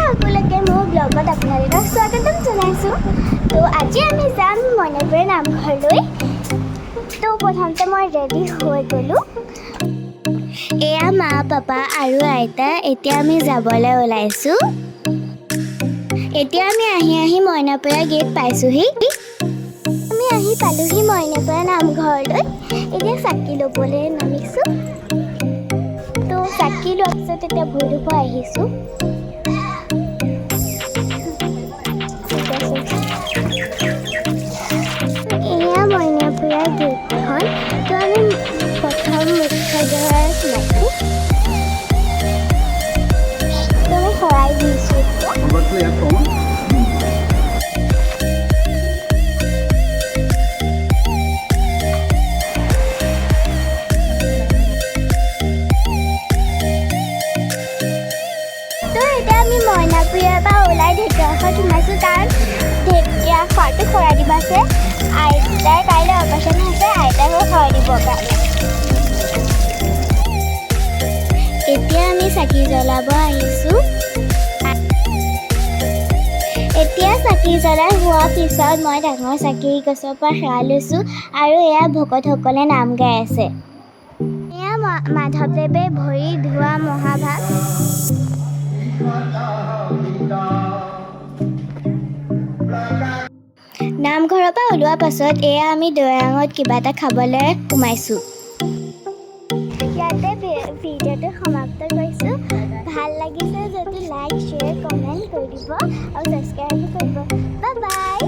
সকলোকে মোৰ ব্লগত আপোনালোকক স্বাগতম জনাইছোঁ। তো আজি আমি যাম মইনাপুৰ নামঘৰলৈ। তো প্ৰথমতে মই ৰেডি হৈ গ'লোঁ। এয়া মা পাপা আৰু আইতা, এতিয়া আমি যাবলৈ ওলাইছোঁ। এতিয়া আমি আহি মইনাপুৰ গেট পাইছোঁহি। আমি আহি পালোহি মইনাপুৰ নামঘৰলৈ। এতিয়া চাকি ল'বলৈ নামিছোঁ। তো চাকি লোৱাৰ পিছত এতিয়া ভৰি ধুব আহিছোঁ। এয়া মইনাপুৰ গেটখন। তো আমি প্ৰথম মুখ্য দ্বাৰ সোমাইছোঁ। তো আমি শৰাই দিছোঁ। এতিয়া আমি মইনাপুৰীয়াৰ পৰা ওলাই ঢেকীয়াখোৱাত সোমাইছোঁ, কাৰণ ঢেকীয়া খোৱাটো শৰাই দিব আছে। আইতাৰ কাইলৈ অপাৰেশ্যন হৈছে, আইতাক শৰাই দিবৰ কাৰণে। এতিয়া আমি চাকি জ্বলাব আহিছোঁ। এতিয়া চাকি জ্বলাই হোৱাৰ পিছত মই ডাঙৰ চাকি গছৰ পৰা সেৱা লৈছোঁ, আৰু এয়া ভকতসকলে নাম গাই আছে। এয়া মাধৱদেৱে ভৰি ধোৱা মহাভাগ। নামঘৰৰ পৰা ওলোৱাৰ পাছত এয়া আমি দৈয়াঙত কিবা এটা খাবলৈ সোমাইছোঁ। ইয়াতে ভিডিঅ'টো সমাপ্ত কৰিছোঁ। ভাল লাগিছে যদি লাইক, শ্বেয়াৰ, কমেণ্ট কৰি দিব আৰু ছাবস্ক্ৰাইবো কৰিব। Bye bye.